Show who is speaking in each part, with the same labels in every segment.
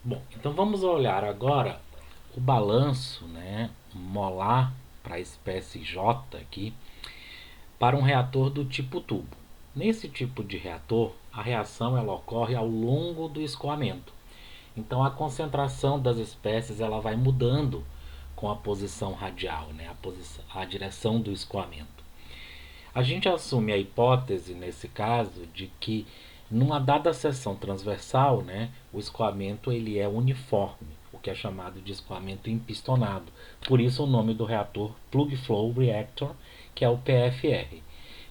Speaker 1: Bom, então vamos olhar agora o balanço, né, molar para a espécie J aqui, para um reator do tipo tubo. Nesse tipo de reator, a reação ela ocorre ao longo do escoamento. Então a concentração das espécies ela vai mudando com a posição radial, né, a direção do escoamento. A gente assume a hipótese, nesse caso, de que numa dada seção transversal, né, o escoamento ele é uniforme, o que é chamado de escoamento empistonado. Por isso o nome do reator Plug Flow Reactor, que é o PFR.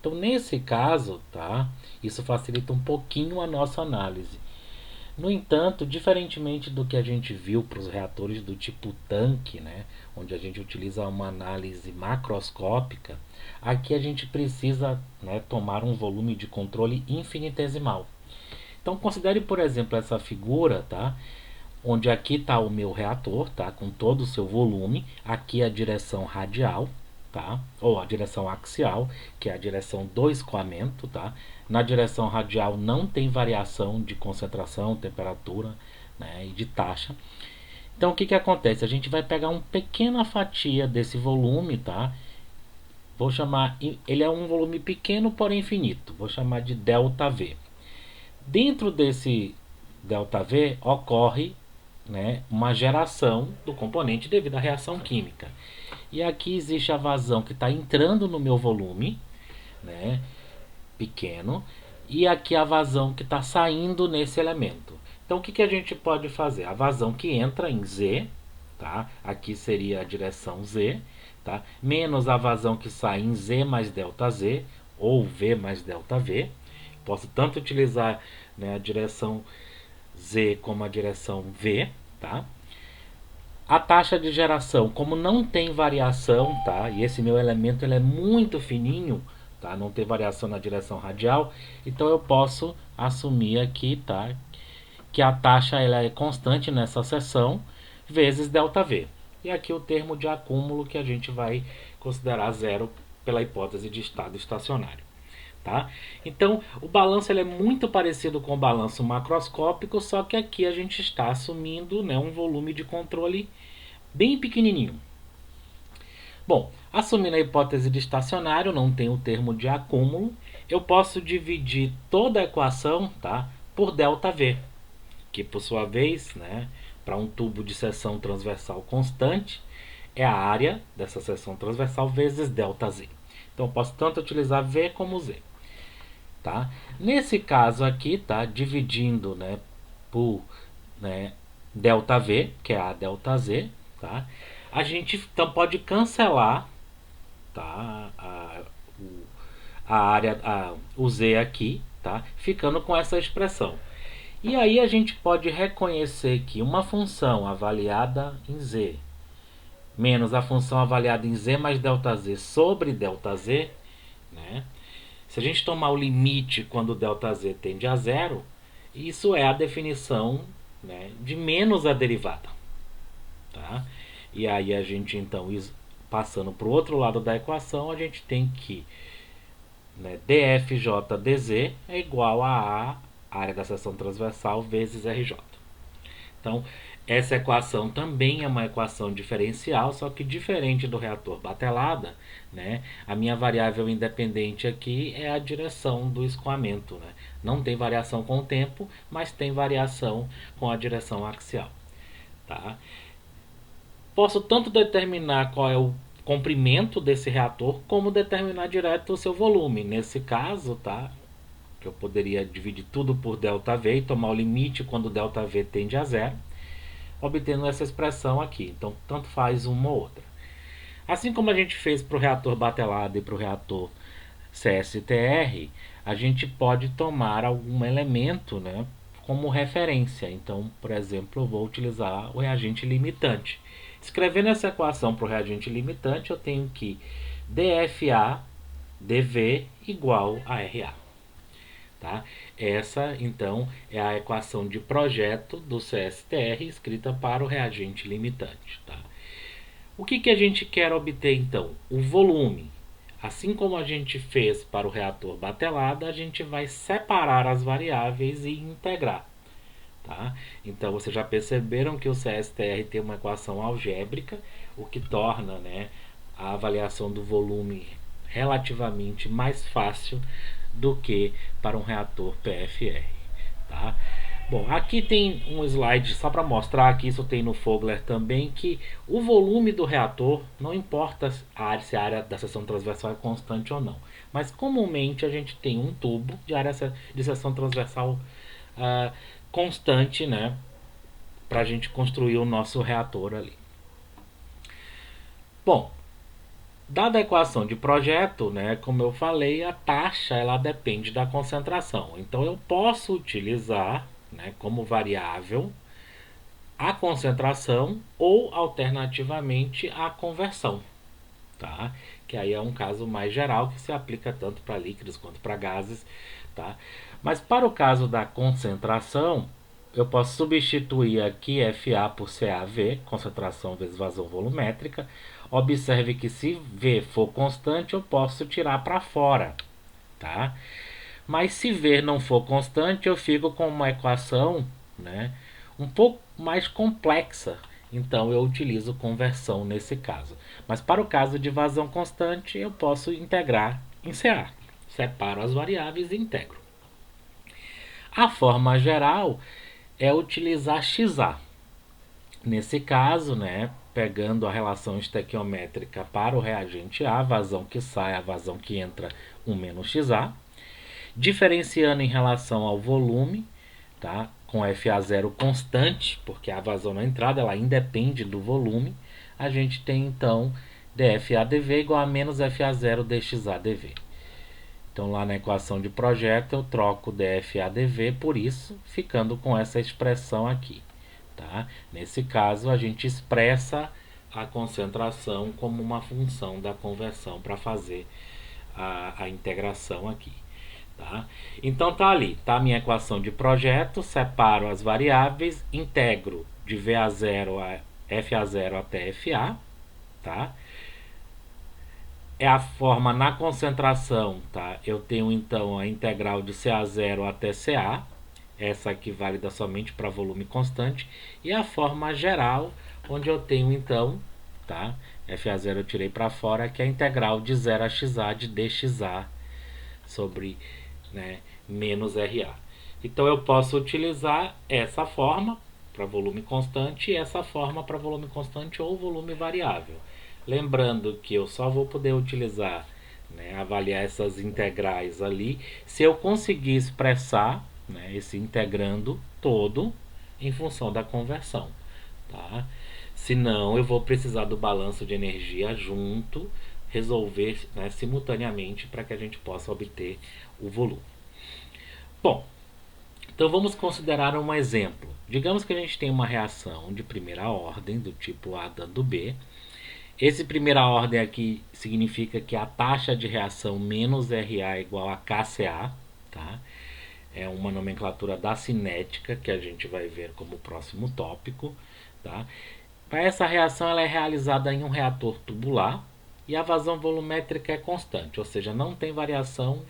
Speaker 1: Então, nesse caso, tá, isso facilita um pouquinho a nossa análise. No entanto, diferentemente do que a gente viu para os reatores do tipo tanque, né, onde a gente utiliza uma análise macroscópica, aqui a gente precisa, né, tomar um volume de controle infinitesimal. Então considere, por exemplo, essa figura, tá? Onde aqui está o meu reator, tá? Com todo o seu volume, aqui a direção radial, tá? Ou a direção axial, que é a direção do escoamento, tá? Na direção radial não tem variação de concentração, temperatura, né, e de taxa. Então o que acontece? A gente vai pegar uma pequena fatia desse volume, tá? Vou chamar, ele é um volume pequeno, porém infinito. Vou chamar de ΔV. Dentro desse ΔV ocorre, né, uma geração do componente devido à reação química. E aqui existe a vazão que está entrando no meu volume, né, pequeno, e aqui a vazão que está saindo nesse elemento. Então o que a gente pode fazer? A vazão que entra em Z, tá? Aqui seria a direção Z, tá? Menos a vazão que sai em Z mais ΔZ, ou V mais ΔV. Posso tanto utilizar, né, a direção Z como a direção V, tá? A taxa de geração, como não tem variação, tá? E esse meu elemento ele é muito fininho, tá? Não tem variação na direção radial, então eu posso assumir aqui, tá? Que a taxa ela é constante nessa seção vezes ΔV. E aqui o termo de acúmulo que a gente vai considerar zero pela hipótese de estado estacionário. Tá? Então, o balanço ele é muito parecido com o balanço macroscópico, só que aqui a gente está assumindo, né, um volume de controle bem pequenininho. Bom, assumindo a hipótese de estacionário, não tem o termo de acúmulo, eu posso dividir toda a equação, tá, por ΔV, que por sua vez, né, para um tubo de seção transversal constante, é a área dessa seção transversal vezes ΔZ. Então eu posso tanto utilizar V como Z. Tá? Nesse caso aqui, tá, dividindo, né, por, né, ΔV, que é a ΔZ, tá? A gente então pode cancelar, tá, a área, o Z aqui, tá? Ficando com essa expressão. E aí a gente pode reconhecer que uma função avaliada em Z menos a função avaliada em Z mais ΔZ sobre ΔZ, né? Se a gente tomar o limite quando o ΔZ tende a zero, isso é a definição, né, de menos a derivada. Tá? E aí a gente então, passando para o outro lado da equação, a gente tem que, né, dFJ é igual a área da seção transversal, vezes RJ. Então, essa equação também é uma equação diferencial, só que diferente do reator batelada, né, a minha variável independente aqui é a direção do escoamento. Né? Não tem variação com o tempo, mas tem variação com a direção axial. Tá? Posso tanto determinar qual é o comprimento desse reator, como determinar direto o seu volume. Nesse caso, tá, que eu poderia dividir tudo por ΔV e tomar o limite quando ΔV tende a zero, obtendo essa expressão aqui. Então, tanto faz uma ou outra. Assim como a gente fez para o reator batelado e para o reator CSTR, a gente pode tomar algum elemento, né, como referência. Então, por exemplo, eu vou utilizar o reagente limitante. Escrevendo essa equação para o reagente limitante, eu tenho que dFA dV igual a RA. Tá? Essa, então, é a equação de projeto do CSTR escrita para o reagente limitante. Tá? O que a gente quer obter, então? O volume. Assim como a gente fez para o reator batelada, a gente vai separar as variáveis e integrar. Tá? Então vocês já perceberam que o CSTR tem uma equação algébrica, o que torna, né, a avaliação do volume relativamente mais fácil do que para um reator PFR. Tá? Bom, aqui tem um slide só para mostrar que isso tem no Fogler também, que o volume do reator, não importa se a área da seção transversal é constante ou não, mas comumente a gente tem um tubo de área de seção transversal uh, constante, né, para a gente construir o nosso reator ali. Bom, dada a equação de projeto, né, como eu falei, a taxa ela depende da concentração. Então eu posso utilizar, né, como variável a concentração ou alternativamente a conversão, tá? Que aí é um caso mais geral que se aplica tanto para líquidos quanto para gases, tá? Mas para o caso da concentração, eu posso substituir aqui FA por CAV, concentração vezes vazão volumétrica. Observe que se V for constante, eu posso tirar para fora, tá? Mas se V não for constante, eu fico com uma equação, né, um pouco mais complexa. Então eu utilizo conversão nesse caso. Mas para o caso de vazão constante, eu posso integrar em CA. Separo as variáveis e integro. A forma geral é utilizar XA. Nesse caso, né, pegando a relação estequiométrica para o reagente A, a vazão que sai, a vazão que entra, 1 menos XA. Diferenciando em relação ao volume, tá, com FA0 constante, porque a vazão na entrada ela independe do volume, a gente tem então dFAdV igual a menos FA0 dXAdV. Então lá na equação de projeto eu troco dFAdV por isso, ficando com essa expressão aqui. Tá? Nesse caso a gente expressa a concentração como uma função da conversão para fazer a integração aqui. Tá? Então tá ali, tá a minha equação de projeto, separo as variáveis, integro de VA0 a FA0 até FA, tá? É a forma na concentração, tá? Eu tenho então a integral de CA0 até CA, essa aqui válida somente para volume constante, e a forma geral, onde eu tenho então, tá? FA0 eu tirei para fora, que é a integral de 0 a XA de dXA sobre, né, menos RA. Então eu posso utilizar essa forma para volume constante e essa forma para volume constante ou volume variável. Lembrando que eu só vou poder utilizar, né, avaliar essas integrais ali se eu conseguir expressar, né, esse integrando todo em função da conversão. Tá? Senão eu vou precisar do balanço de energia junto, resolver, né, simultaneamente para que a gente possa obter o volume. Bom, então vamos considerar um exemplo. Digamos que a gente tem uma reação de primeira ordem do tipo A dando B. Esse primeira ordem aqui significa que a taxa de reação menos RA é igual a KCA, tá? É uma nomenclatura da cinética que a gente vai ver como próximo tópico, tá? Para essa reação ela é realizada em um reator tubular e a vazão volumétrica é constante, ou seja, não tem variação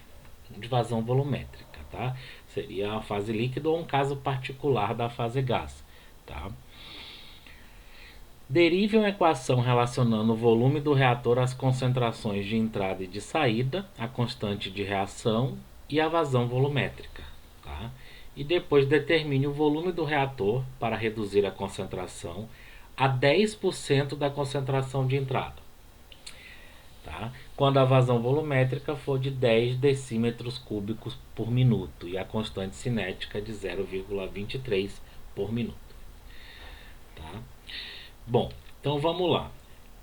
Speaker 1: de vazão volumétrica, tá? Seria a fase líquida ou um caso particular da fase gás, tá? Derive uma equação relacionando o volume do reator às concentrações de entrada e de saída, a constante de reação e a vazão volumétrica. Tá? E depois determine o volume do reator para reduzir a concentração a 10% da concentração de entrada. Tá? Quando a vazão volumétrica for de 10 decímetros cúbicos por minuto e a constante cinética de 0,23 por minuto. Tá? Bom, então vamos lá.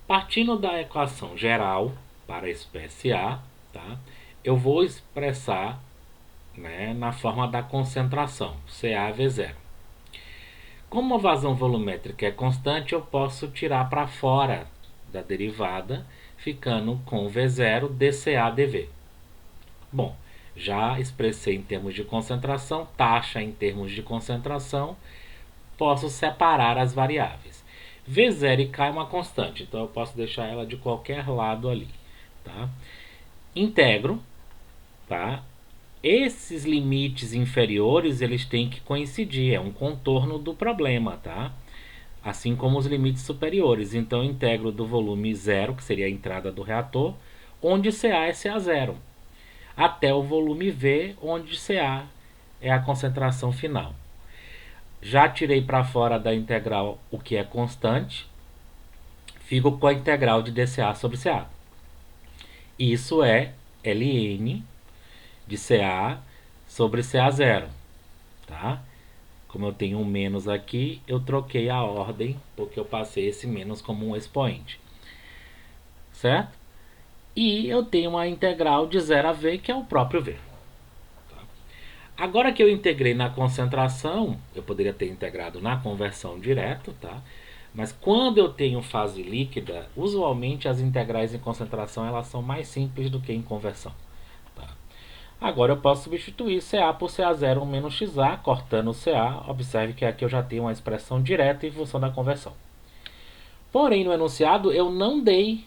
Speaker 1: Partindo da equação geral para a espécie A, tá? Eu vou expressar, né, na forma da concentração, CaV0. Como a vazão volumétrica é constante, eu posso tirar para fora da derivada, ficando com V0 dCAdV. Bom, já expressei em termos de concentração, taxa em termos de concentração, posso separar as variáveis. V0 e K é uma constante, então eu posso deixar ela de qualquer lado ali. Tá? Integro, tá? Esses limites inferiores, eles têm que coincidir, é um contorno do problema, tá? Assim como os limites superiores. Então eu integro do volume 0, que seria a entrada do reator, onde CA é CA0, até o volume V, onde CA é a concentração final. Já tirei para fora da integral o que é constante, fico com a integral de dCA sobre CA. Isso é ln de CA sobre CA0, tá? Como eu tenho um menos aqui, eu troquei a ordem, porque eu passei esse menos como um expoente, certo? E eu tenho uma integral de 0 a V, que é o próprio V. Agora que eu integrei na concentração, eu poderia ter integrado na conversão direto, tá? Mas quando eu tenho fase líquida, usualmente as integrais em concentração elas são mais simples do que em conversão. Tá? Agora eu posso substituir CA por CA0 menos XA, cortando o CA. Observe que aqui eu já tenho uma expressão direta em função da conversão. Porém, no enunciado eu não dei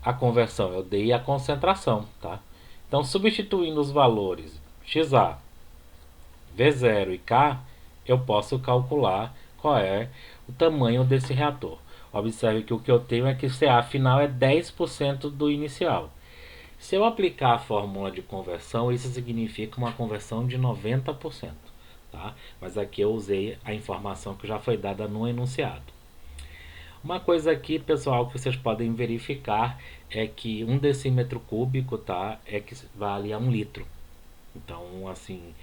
Speaker 1: a conversão, eu dei a concentração. Tá? Então, substituindo os valores XA, V0 e K, eu posso calcular qual é o tamanho desse reator. Observe que o que eu tenho é que o CA final é 10% do inicial. Se eu aplicar a fórmula de conversão, isso significa uma conversão de 90%. Tá? Mas aqui eu usei a informação que já foi dada no enunciado. Uma coisa aqui, pessoal, que vocês podem verificar é que 1 decímetro cúbico, tá, é que vale a 1 litro. Então, assim,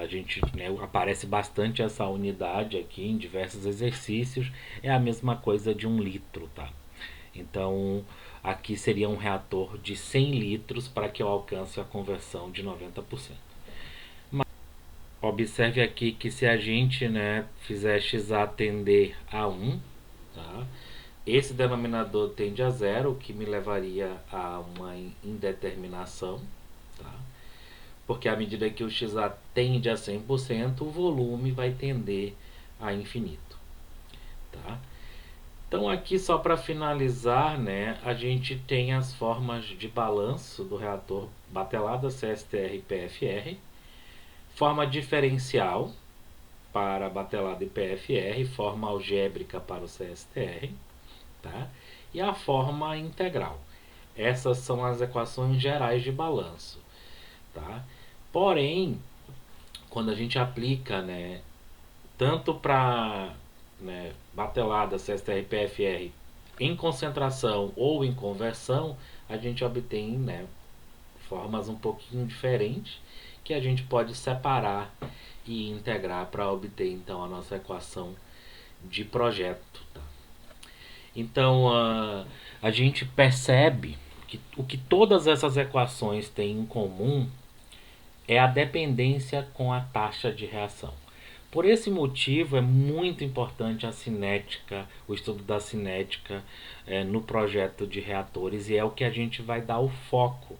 Speaker 1: a gente, né, aparece bastante essa unidade aqui em diversos exercícios. É a mesma coisa de 1 litro, tá? Então, aqui seria um reator de 100 litros para que eu alcance a conversão de 90%. Mas, observe aqui que se a gente, né, fizer XA tender a 1, tá? Esse denominador tende a 0, o que me levaria a uma indeterminação, tá? Porque à medida que o XA tende a 100%, o volume vai tender a infinito. Tá? Então aqui só para finalizar, né, a gente tem as formas de balanço do reator batelada CSTR e PFR, forma diferencial para batelada e PFR, forma algébrica para o CSTR, tá? E a forma integral. Essas são as equações gerais de balanço, tá? Porém, quando a gente aplica, né, tanto para, né, batelada, CSTR, PFR em concentração ou em conversão, a gente obtém, né, formas um pouquinho diferentes que a gente pode separar e integrar para obter então a nossa equação de projeto. Tá? Então a gente percebe que o que todas essas equações têm em comum é a dependência com a taxa de reação. Por esse motivo é muito importante a cinética, o estudo da cinética no projeto de reatores, e é o que a gente vai dar o foco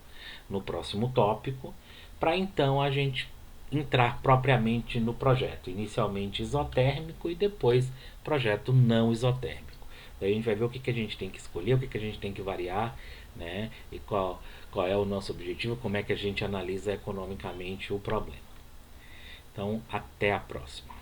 Speaker 1: no próximo tópico, para então a gente entrar propriamente no projeto, inicialmente isotérmico e depois projeto não isotérmico. Daí a gente vai ver o que a gente tem que escolher, o que a gente tem que variar, né? E qual é o nosso objetivo, como é que a gente analisa economicamente o problema. Então, até a próxima.